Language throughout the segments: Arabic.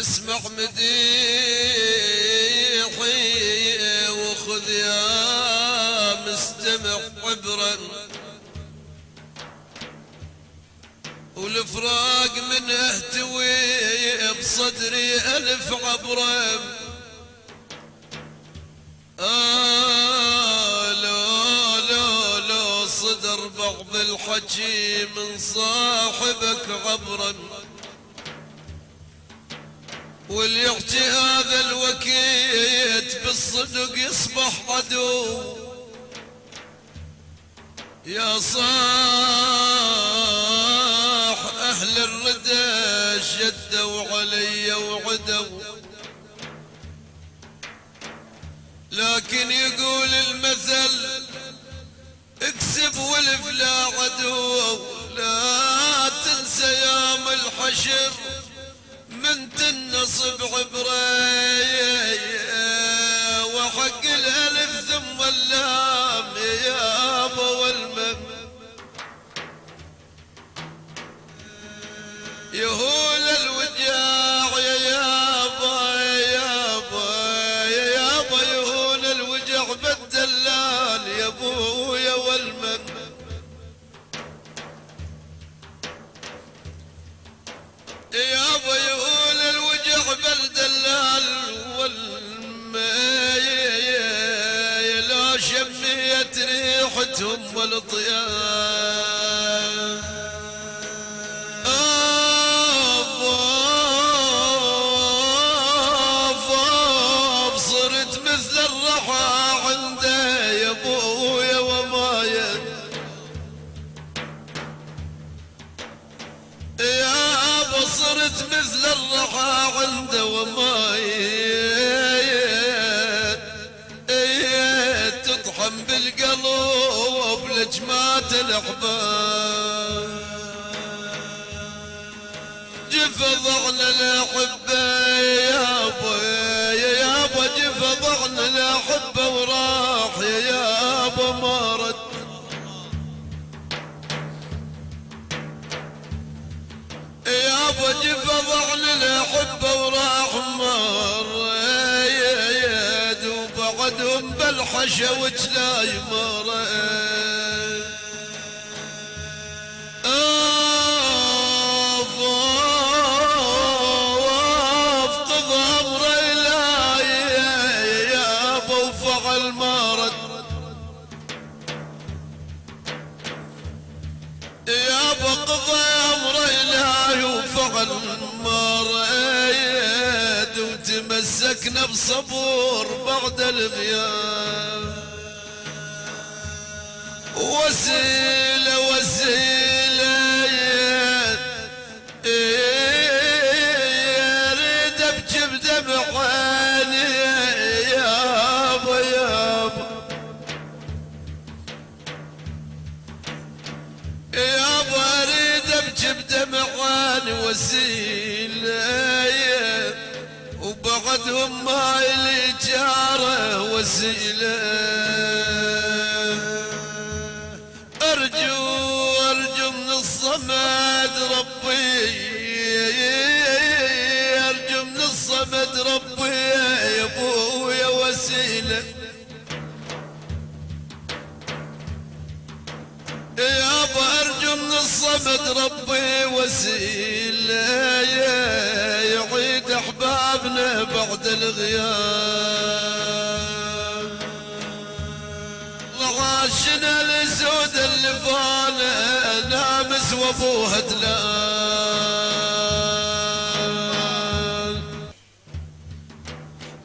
اسمع مديحي وخذ يا مستمع عبرا، والفراق من اهتوي بصدري ألف عبرة. لو صدر بعض الحكي من صاحبك عبرا، واللي يحكي هذا الوكيت بالصدق يصبح عدو. يا صاح أهل الردى شدوا علي وعدوا، لكن يقول المثل اكسب والف لا عدو. لا تنسى يوم الحشر من تنصب عبري، وحق الالف ثم اللام يا ابا والمم. يهول الوجاع يا يابا يا يابا يهول الوجع بالدلال يا ابويا والمم. يابا يهول الوجع بالدلال لا شميت ريحتهم والطياب. صرت مثل الرحى عنده يا ابويا ومايد. يابا صرت مثل الرحى عنده ومايد، تطحن بالقلب لجمات الاحباب. جف ضعنا الاحبه يابا جف ضعنا الاحبه وراح يا يابا ما رد. يابا جف ضعنا الاحبه وراح ما رد، وبعدهم بالحشا وجلاي ما رد. يابا قضى امر الهي وفعل ما رأيت، وتمسكنا بصبور بعد الغياب. وسيله اريد ابكي بدمع عيني يابا يابا اريد ابكي بدمع عيني وسيله، وبعدهم هاي الإجارة وسيله. ارجو من الصمد ربي، ارجو من الصمد ربي يا ابويا وسيله. يابا ارجو من الصمد ربي وسيله، يعيد احبابنا بعد الغياب. غاشنا الاسود اللي فانا نامس وابوها دلال.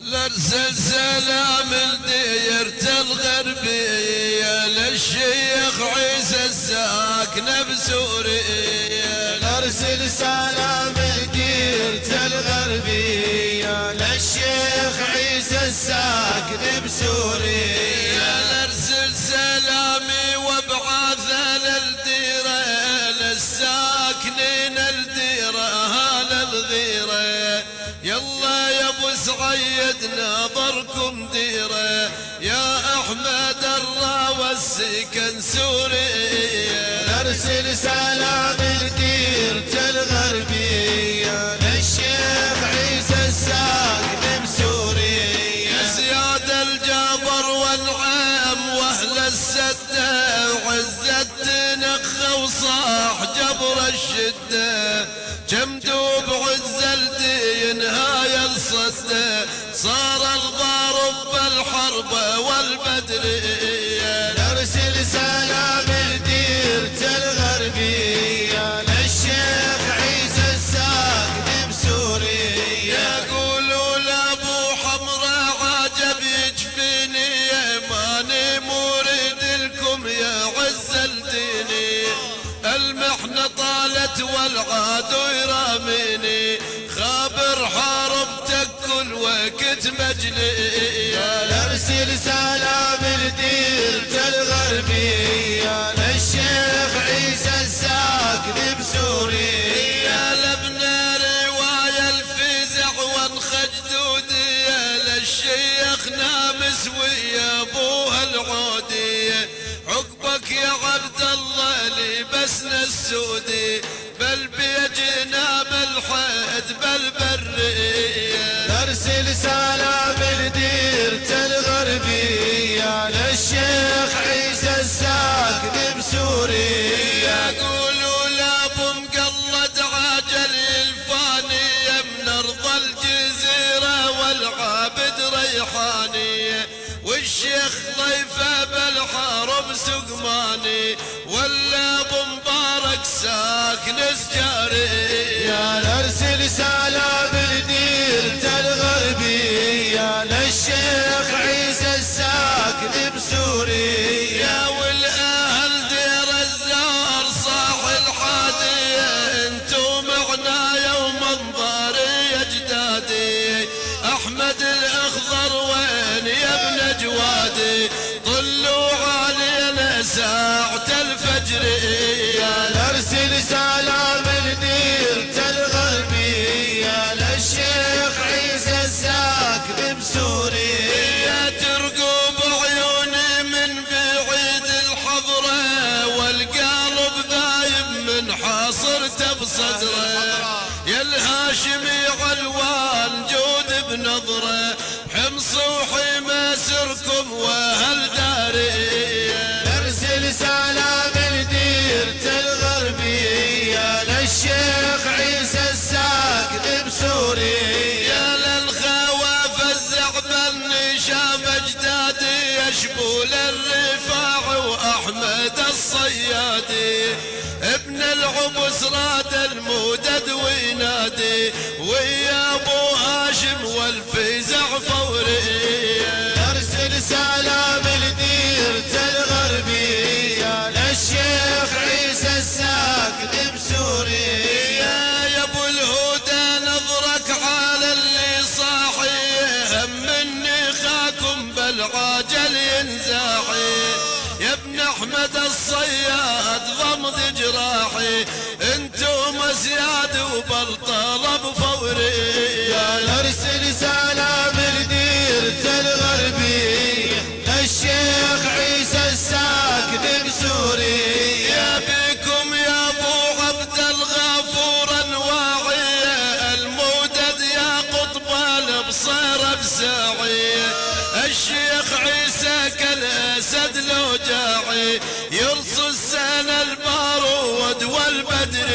لارسل سلام لديرة الغربية للشيخ عيسى الساكنة بسوريا. لارسل سلام لديرة الغربية للشيخ عيسى الساكنة بسوريا. لارسل سلامي وابعاثه للديرة للساكنين الديرة للغيرة. يلا يا ابو سعيد ناظركم ديره، يا احمد الراوى السكن سوريا. نرسل سلام لديرة الغربية للشيخ عيسى سده وعزت تنخ وصاح جبر الشده جمدوب عزلتي نهاية الصده صار الضارب بالحرب والبدرية نرسل سلام لديرة الغربية للشيخ عيسى الساكن بسوريا يقولوا لابو حمراء عجب يجفيني ماني مريد لكم يا عز الديني المحنة طالت والعاد يراميني خابر حاربتك كل وقت مجلية نرسل سلام لديرة الغربية للشيخ عيسى الساكن بسوريا لبنا رواية الفزع وانخج دودية للشيخ نامس ويا ابوها العودية عقبك يا عبد الله لبسنا السودي بل بيجنا بالحد بالبرية نرسل سلام لديرة الغربية للشيخ عيسى الساكن بسوريا يقولوا لابو مقلد عاجل الفانية من ارض الجزيرة والعابد ريحانية والشيخ ضيفه بالحرم سقماني ولا ابو مبارك ساكن سجاري يا نرسل سلام لديرة الغربية للشيخ عيسى الساكن بسوريا والاهل دير الزهر صاح الحادية انتو معنا يوم انظاري يا جدادي احمد الاخضر وين يا ابن جوادي طلوا علينا ساعة الفجر يا نرسل سلام لديرة الغربية للشيخ عيسى الساكن بسوريا ترقب عيوني من بعيد الحضرة والقلب ذايب من حاصرته بصدره يا الهاشمي علوان جود بنظره حمص وحيمة سركم واهل دارية نرسل سلام لديرة الغربية للشيخ عيسى الساكن بسوريا للخواف الزعبل نشام اجدادي يشبول الرفاع واحمد الصيادي ابن العبس راد المودد وينادي ويا ابو هاشم والفزع فورية نرسل سلام لديرة الغربية للشيخ عيسى الساكن بسوريا يا ابو الهدى نظرك على اللي صاحي هم مني خاكم بالعاجل ينزاحي يا ابن احمد الصياد ضمد جراحي انتم اسياد وبالطلب فوري نرسل سلام لديرة الغربية للشيخ عيسى الساكن بسوريا بكم يا ابو عبد الغفور الواعية المودد يا قطب البصير بساعية الشيخ عيسى كالاسد لو جاعي يرص السنة البارود والبدر